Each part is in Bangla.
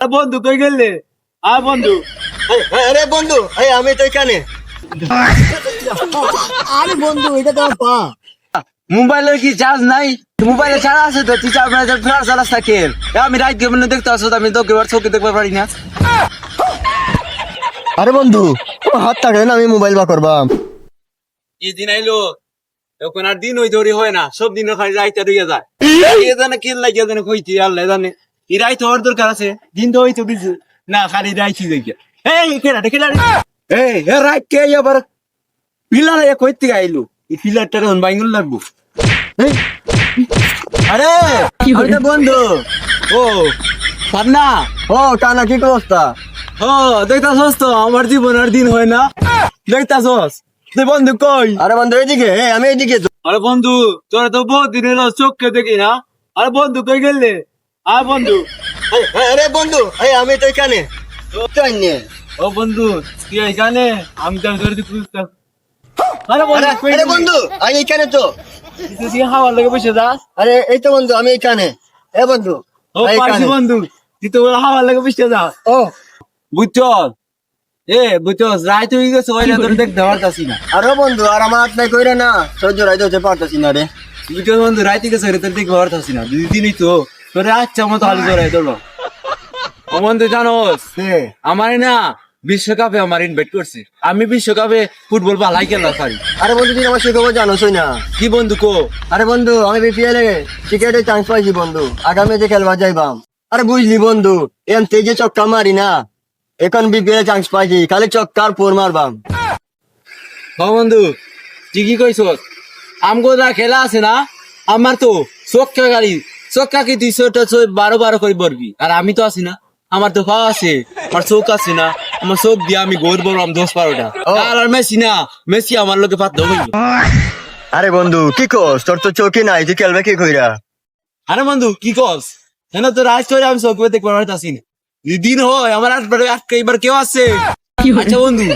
বন্ধু কই গেলে? বন্ধু। আরে বন্ধু, আমি তো এখানে। আরে বন্ধু, এটা তো পা। মোবাইলের কি চার্জ নাই? মোবাইলে চার্জ আছে তো, তুই চার্জ ফ্লাশ চালাস থাকে। আমি রাত দিয়ে দেখতে আসো, আমি তোকে চোখে দেখতে পারি না। আরে বন্ধু, হাত থাকলে না আমি মোবাইল বা করবাম। এই দিন আইলো, এখন আর দিন ওই ধরে হয় না, সব দিন খালি রাইতে রইয়া যায়। এ জানে কি লাগিয়া জানে কইতি, আল্লাহ জানে। এই রাইতে হওয়ার দরকার আছে, দিন তো হইতে দিছে না, খালি রাইছি দেখিয়া। এই কেডা কেডা? এই হে রাইট কে আবার পিলার কইতে আইলো, এই পিলারটা এখন বাইঙ্গুল লাগবো। এই, আরে আমি তো বন্ধু। ও পান্না, ও টানা, কি অবস্থা? ও দেখতাছস তো আমার জীবন আর দিন হয় না, দেখতাছস তুই বন্ধু কই? আরে বন্ধু এইদিকে, আমি এইদিকে। আরে বন্ধু তোরা তো বহুত দিন হলো চোখকে দেখি না। আরে বন্ধু কই গেলে? বন্ধু। আরে বন্ধু, আমি তো এখানে। ও বন্ধু তুই এখানে, আমি তো ধরে খুঁজতাম। আরে বন্ধু কই আরে গেলি? বন্ধু, আমি এখানে তো। তুই হাওয়ার লেগে বসে যাস। আরে এই তো বন্ধু, আমি এখানে। বন্ধু, ও পাইছি বন্ধু, তুই তো হাওয়ার লেগে বসে যাস। ও বুঝছস? বুঝছস রাইত হয়ে গেছে, ওই তোর দেখতে পারতাছি না। আরে বন্ধু, আর আমার হাত নাই কইরে না, সহ্য রাইতে হতে পারতাছি না রে। বুঝছস বন্ধু, রাইতে গেছে তোর দেখতে পারতাছি না, দুই দিনই তো তোর আচ্ছা মতো হালি জড়াই তোর। ও বন্ধু জানোস, আমার না বিশ্বকাপে আমার ইনভাইট করছে, আমি বিশ্বকাপে ফুটবল ভালাই খেলা পারি। আরে বন্ধু, তুই আমার সে খবর জানোসই না। কি বন্ধু কো? আরে বন্ধু, আমি বিপিএল এ ক্রিকেটে চান্স পাইছি বন্ধু, আগামীতে খেলবা যাইবাম। আরে বুঝলি বন্ধু, এম তেজে চক্কা মারি না, এখন বিপিএল চান্স পাইছি, খালি চক্কার পোর মারবাম। হ বন্ধু ঠিকই কইছস, আমগো যা খেলা আছে না, আমার তো চক্কা গাড়ি, চক্কা কি তুই 12 করে বলবি, আর আমি তো আছি না, আমার তো খাওয়া আছে, আমার চোখ আছে না, আমার চোখ দিয়ে আমি গোল বললাম 10-12টা। আর মেসি না, মেসি আমার লোকে পাত্র হইল। আরে বন্ধু কি কস, তোর তো চোখই নাই, তুই খেলবে কি কইরা? আরে বন্ধু কি কস, হেন তো রাজ করে আমি চোখ দেখতে পারতাছি না, দিন হয় আমার আটকে এবার কেউ আছে? আচ্ছা বন্ধু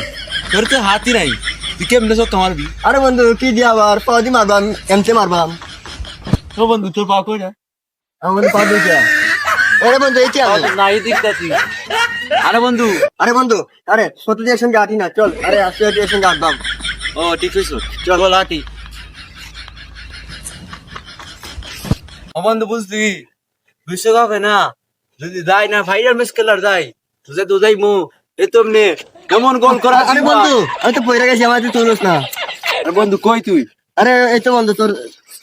তোর তো হাতই নাই, তুই কেমনে চোখ মারবি? আরে বন্ধু কি দিয়া আবার পাওয়া মারবাম, এমতে মারবাম। ও বন্ধু তোর পা কই না? আমার পা দিয়ে। আরে বন্ধু এইটি আমি। নাই দেখতাছি। আরে বন্ধু। আরে বন্ধু, আরে প্রতিদিন একসঙ্গে আটি না, চল। আরে আজকে একসঙ্গে আটবাম। ও ঠিক হইছো, চল হাঁটি। ও বন্ধু বুঝলি, বিশ্বকাপে না যদি যাই না ফাইনাল ম্যাচ খেলার যাই, তো যাইমু এ তোমনে কেমন গোল করা। আরে বন্ধু, আমি তো পয়রা গেছি, আমার তুই তুলস না। আরে বন্ধু কই তুই? আরে এই তো বন্ধু, তোর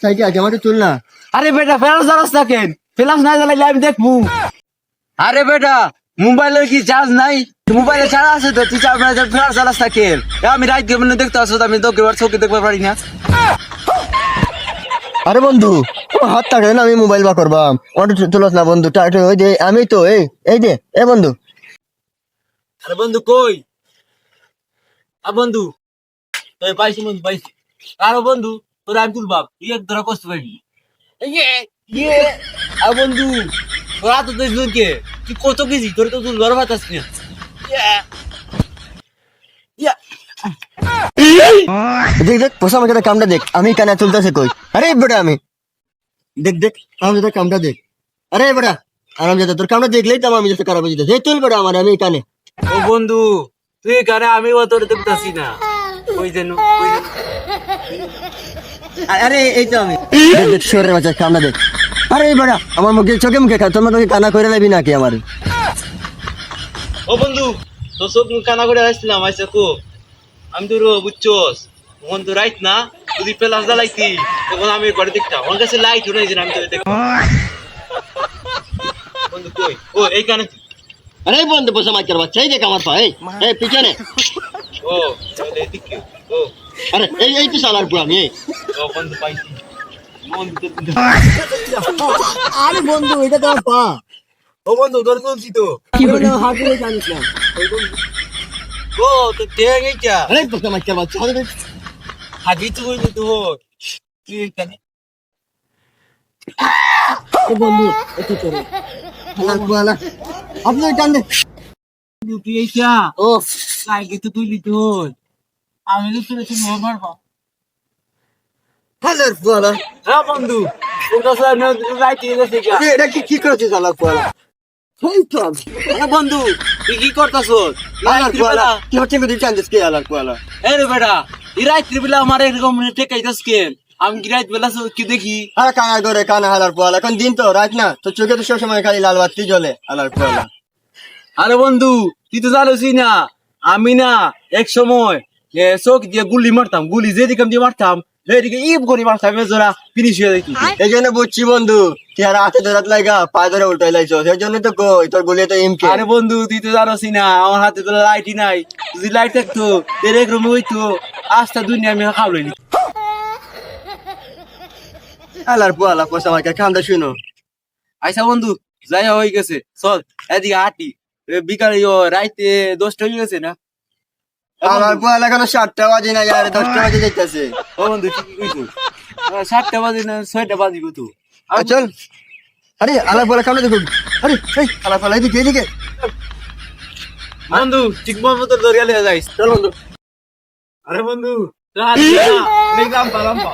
সাইকেল আছে, আমার তুল না। আরে বেটা ফেলাস জানাস না কেন? ফেলাস না জানাইলে আমি দেখবো। আরে বেটা মোবাইলের কি চার্জ নাই? মোবাইলে চার্জ আছে তো, তুই ফেলাস জানাস না কেন? আমি রাত দিয়ে দেখতে আসো, আমি তোকে চোখে দেখতে পারি না। আরে বন্ধু, হাত থাকলে না আমি মোবাইল বা করবাম। আমার তুলস না বন্ধু, ওই যে আমি তো এই যে বন্ধু। আরে বন্ধু কই? বন্ধু তুই পাইছি, বন্ধু পাইছি। আরে বন্ধু তোর আমি তুলবাম, ধরা কষ্ট পাইবি। বন্ধু তোরা তো কে তুই কত কেজি, তোর তো তুই ধরা পাতাস না। দেখ দেখ, পোষা আমাকে কামটা দেখ, আমি কানে তুলতেছে কই। আরে বেটা আমি দেখ দেখ, আমি যেটা কামটা দেখ। আরে বেটা আরাম যেটা, তোর কামটা দেখলেই তো আমি যেতে খারাপ হয়ে যেতে। তুল বেটা আমার, আমি কানে। ও বন্ধু তুই এখানে, আমি তোর দেখতেছি না। ওই যেন আরে এই তো আমি। দেখ দেখ, সরের বাচ্চা কামটা দেখ। আরে বেটা আমার মুখে চোখে মুখে খা, তোর তোকে কানা করে নেবি নাকি আমার? ও বন্ধু তোর চোখ মুখ কানা করে আসছিলাম, আইসা কো আমি তোর বুঝছস, তখন তো রাইত না, যদি পেলাস জ্বালাইতি তখন আমি ঘরে দেখতাম, আমার কাছে লাইট নাই যে আমি তোর দেখতাম। বন্ধু কই? ও এইখানে তুই। আরে বন্ধু, পোষা মাইকার বাচ্চা, এই দেখ আমার পা, এই পিছনে। ও তাহলে এদিকে। ও আরে এই তো সালার পুরো আমি। ও বন্ধু পাইছি। বন্ধু আরে বন্ধু, এটা তো আমার পা। ও বন্ধু তোর তুলছি তো। হাত দিয়ে জানিস না। ও তো টেং এইটা আরে পোষা মাইকার বাচ্চা, হাগি তো কইলি তো তুই এইখানে। বন্ধু একটু চলে আপনি টান দে। তুই এইটা ও হাগি তো তুইলি তো, আমি তো তুলে তুমি মারবা। হাজার পোয়ালা। হ্যাঁ বন্ধু তোর কাছে রাইট গেছে। এটা কি করেছিস আলাপ পোয়ালা? এই তো আরে বন্ধু তুই কি করতাছ আলার কোয়ালা কি হচ্ছে গো দিচ্ছেন দেশকে আলার কোয়ালা এ রে বেটা এই রাত্রি বেলা আমার এরকম টেকাইতাস কেন আমি কি রাত বেলা কি দেখি হ্যাঁ কানা করে কানা আলার কোয়ালা এখন দিন তো রাত না তো চোখে তো সবসময় খালি লাল বাতি জ্বলে আলার কোয়ালা আরে বন্ধু তুই তো জানোসই না আমি না এক সময় চোখ দিয়ে গুলি মারতাম গুলি যেদিকে দিয়ে মারতাম সেদিকে ইপ করে মারতাম জোড়া ফিনিশ হয়ে যাইত এই জন্য বুঝছি বন্ধু তুই আর হাতে ধরাত লাগা পায়ে ধরে উল্টাই লাইছো সেই জন্য তো কই তোর গুলি তো ইমকে আরে বন্ধু তুই তো জানোসই না আমার হাতে তো লাইটই নাই যদি লাইট থাকতো তোর এক রুমে হইতো আস্তা দুনিয়া আমি খাওয়াই নি আলার কোয়ালা কোসা আমাকে কামটা শুনো আইসা বন্ধু যাই হয়ে গেছে চল এদিকে হাঁটি বিকালে রাইতে 10টা হয়ে গেছে না আলার কোয়ালা এখন 7টা বাজে না আর 10টা বাজে যাইতাছে ও বন্ধু ঠিকই কইছো 7টা বাজে না 6টা বাজিব তো চল আরে আলার কোয়ালা কামটা দেখো আরে এই আলার কোয়ালা এদিকে এদিকে বন্ধু ঠিক মতো দরিয়া লিয়ে যাইস চল বন্ধু আরে বন্ধু অনেক লাম্বা লাম্বা